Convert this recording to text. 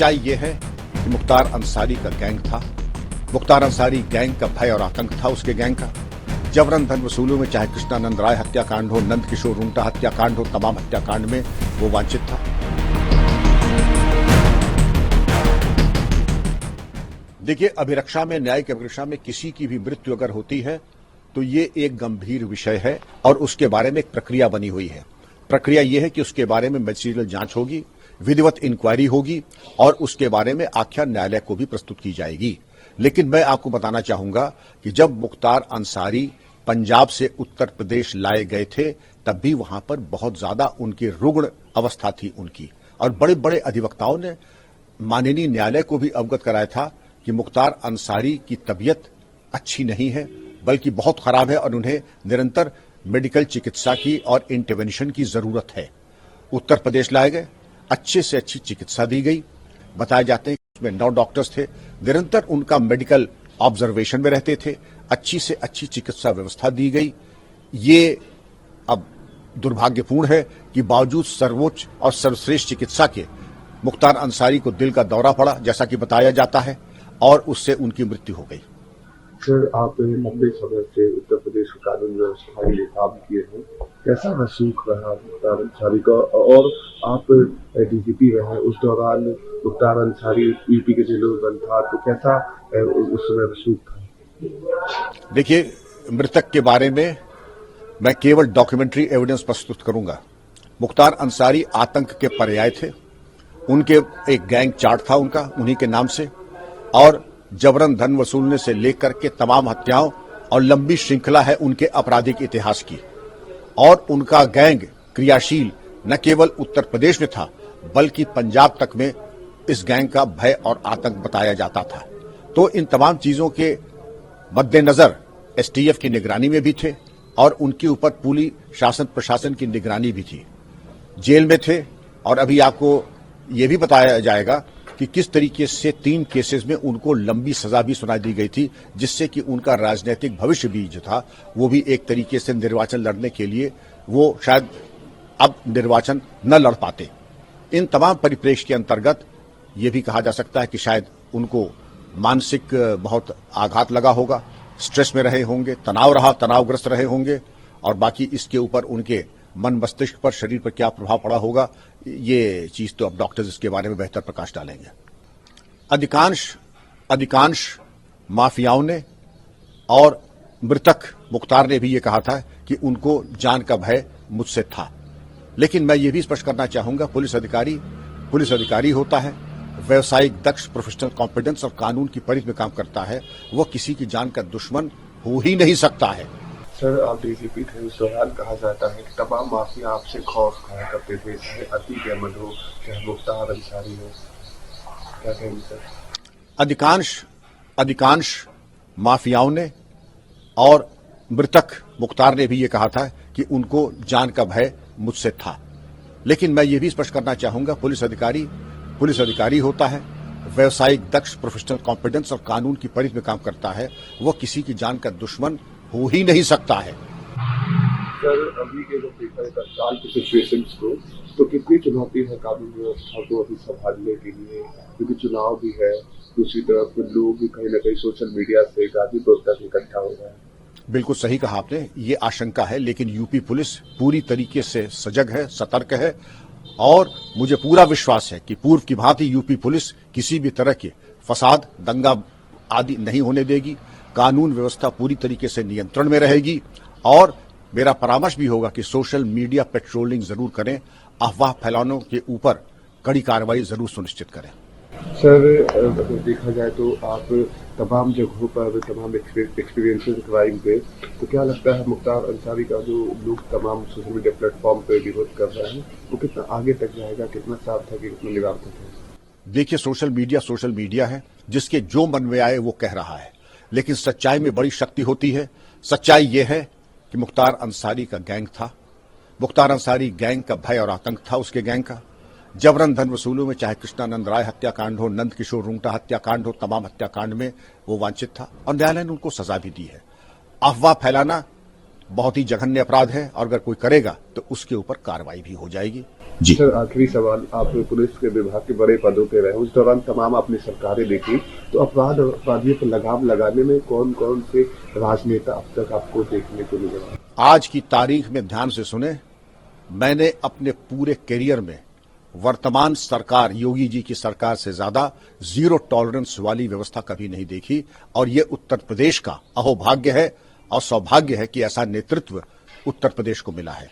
सच्चाई ये है कि मुख्तार अंसारी का गैंग था। मुख्तार अंसारी गैंग का भय और आतंक था उसके गैंग का। जबरन धन वसूलों में चाहे कृष्णानंद राय हत्याकांड हो, नंद किशोर रुंगटा हत्याकांड हो, तमाम हत्याकांड में वो वांछित था। देखिए, अभिरक्षा में, न्यायिक अभिरक्षा में किसी की भी मृत्यु अगर होती है तो ये एक गंभीर विषय है और उसके बारे में एक प्रक्रिया बनी हुई है। प्रक्रिया यह है कि उसके बारे में मैजिस्ट्रियल जांच होगी, विधिवत इंक्वायरी होगी और उसके बारे में आख्या न्यायालय को भी प्रस्तुत की जाएगी। लेकिन मैं आपको बताना चाहूंगा कि जब मुख्तार अंसारी पंजाब से उत्तर प्रदेश लाए गए थे तब भी वहां पर बहुत ज्यादा उनकी रुग्ण अवस्था थी उनकी, और बड़े बड़े अधिवक्ताओं ने माननीय न्यायालय को भी अवगत कराया था कि मुख्तार अंसारी की तबीयत अच्छी नहीं है, बल्कि बहुत खराब है और उन्हें निरंतर मेडिकल चिकित्सा की और इंटरवेंशन की जरूरत है। उत्तर प्रदेश लाए गए, अच्छे से अच्छी चिकित्सा दी गई। बताए जाते हैं कि उसमें 9 डॉक्टर्स थे, निरंतर उनका मेडिकल ऑब्जर्वेशन में रहते थे, अच्छी से अच्छी चिकित्सा व्यवस्था दी गई। ये अब दुर्भाग्यपूर्ण है कि बावजूद सर्वोच्च और सर्वश्रेष्ठ चिकित्सा के मुख्तार अंसारी को दिल का दौरा पड़ा, जैसा कि बताया जाता है, और उससे उनकी मृत्यु हो गई। सर, आप लंबे समय से उत्तर प्रदेश की कानून व्यवस्था के लिए काम किए हैं, कैसा महसूस रहा मुख्तार अंसारी का? और आप डीजीपी रहे, उस दौरान मुख्तार अंसारी यूपी के जेलों में बंद था, तो कैसा उस समय महसूस था? देखिए, मृतक के बारे में मैं केवल डॉक्यूमेंट्री एविडेंस प्रस्तुत करूंगा। मुख्तार अंसारी आतंक के पर्याय थे, उनके एक गैंग चार्ट था उनका उन्हीं के नाम से, और जबरन धन वसूलने से लेकर के तमाम हत्याओं और लंबी श्रृंखला है उनके आपराधिक इतिहास की। और उनका गैंग क्रियाशील न केवल उत्तर प्रदेश में था बल्कि पंजाब तक में इस गैंग का भय और आतंक बताया जाता था। तो इन तमाम चीजों के मद्देनजर एसटीएफ की निगरानी में भी थे और उनके ऊपर पूरी शासन प्रशासन की निगरानी भी थी। जेल में थे और अभी आपको ये भी बताया जाएगा कि किस तरीके से 3 केसेस में उनको लंबी सजा भी सुनाई दी गई थी, जिससे कि उनका राजनीतिक भविष्य भी जो था वो भी एक तरीके से निर्वाचन लड़ने के लिए वो शायद अब निर्वाचन न लड़ पाते। इन तमाम परिप्रेक्ष्य के अंतर्गत ये भी कहा जा सकता है कि शायद उनको मानसिक बहुत आघात लगा होगा, स्ट्रेस में रहे होंगे, तनावग्रस्त रहे होंगे, और बाकी इसके ऊपर उनके मन मस्तिष्क पर, शरीर पर क्या प्रभाव पड़ा होगा, ये चीज तो अब डॉक्टर्स इसके बारे में बेहतर प्रकाश डालेंगे। अधिकांश माफियाओं ने और मृतक मुख्तार ने भी ये कहा था कि उनको जान का भय मुझसे था। लेकिन मैं ये भी स्पष्ट करना चाहूंगा, पुलिस अधिकारी होता है, व्यवसायिक दक्ष, प्रोफेशनल कॉम्पिटेंस और कानून की परिधि में काम करता है, वो किसी की जान का दुश्मन हो ही नहीं सकता है। सर, आप डीजीपी थे, उस दौरान कहा जाता है कि तमाम माफिया आपसे खौफ खाया करते थे, चाहे अतीक अहमद हो, चाहे मुख्तार अंसारी हो, क्या कहेंगे सर? अधिकांश माफियाओं ने और मृतक मुख्तार ने भी ये कहा था कि उनको जान का भय मुझसे था। लेकिन मैं ये भी स्पष्ट करना चाहूंगा, पुलिस अधिकारी होता है, व्यवसायिक दक्ष, प्रोफेशनल कॉम्पिटेंस और कानून की परिधि में काम करता है, वो किसी की जान का दुश्मन हो ही नहीं सकता है। सर, अभी के जब देखा है तत्काल की सिचुएशंस को, तो कितनी चुनौती है कानून व्यवस्था को अभी संभालने के लिए, क्योंकि चुनाव भी है, दूसरी तरफ लोग भी कहीं न कहीं सोशल मीडिया से गाजीपुर तक इकट्ठा हो रहे हैं। बिल्कुल सही कहा आपने, ये आशंका है, लेकिन यूपी पुलिस पूरी तरीके से सजग है, सतर्क है, और मुझे पूरा विश्वास है कि पूर्व की भांति यूपी पुलिस किसी भी तरह के फसाद, दंगा आदि नहीं होने देगी। कानून व्यवस्था पूरी तरीके से नियंत्रण में रहेगी, और मेरा परामर्श भी होगा कि सोशल मीडिया पेट्रोलिंग जरूर करें, अफवाह फैलाने के ऊपर कड़ी कार्रवाई जरूर सुनिश्चित करें। सर, अगर देखा जाए तो आप तमाम जगहों पर तमाम एक्सपीरियंसेस क्राइम पे, तो क्या लगता है मुख्तार अंसारी का जो लोग तमाम सोशल मीडिया प्लेटफॉर्म पे विरोध कर रहे हैं, वो कितना आगे तक जाएगा, कितना सार्थक है, कितना निरार्थक है? देखिए, सोशल मीडिया है, जिसके जो मन में आए वो कह रहा है, लेकिन सच्चाई में बड़ी शक्ति होती है। सच्चाई ये है कि मुख्तार अंसारी का गैंग था, मुख्तार अंसारी गैंग का भय और आतंक था उसके गैंग का। जबरन धन वसूलों में चाहे कृष्णानंद राय हत्याकांड हो, नंद किशोर रुंगटा हत्याकांड हो, तमाम हत्याकांड में वो वांछित था और न्यायालय ने उनको सजा भी दी है। अफवाह फैलाना बहुत ही जघन्य अपराध है और अगर कोई करेगा तो उसके ऊपर कार्रवाई भी हो जाएगी। जी सर, आखिरी सवाल, आप पुलिस के विभाग के बड़े पदों पे रहे, उस दौरान तमाम आपने सरकारें देखी, तो अपराधियों पर लगाम लगाने में कौन कौन से राजनेता अब तक आपको देखने को मिले? आज की तारीख में ध्यान से सुने, मैंने अपने पूरे करियर में वर्तमान सरकार, योगी जी की सरकार से ज्यादा जीरो टॉलरेंस वाली व्यवस्था कभी नहीं देखी और ये उत्तर प्रदेश का अहोभाग्य है और सौभाग्य है कि ऐसा नेतृत्व उत्तर प्रदेश को मिला है।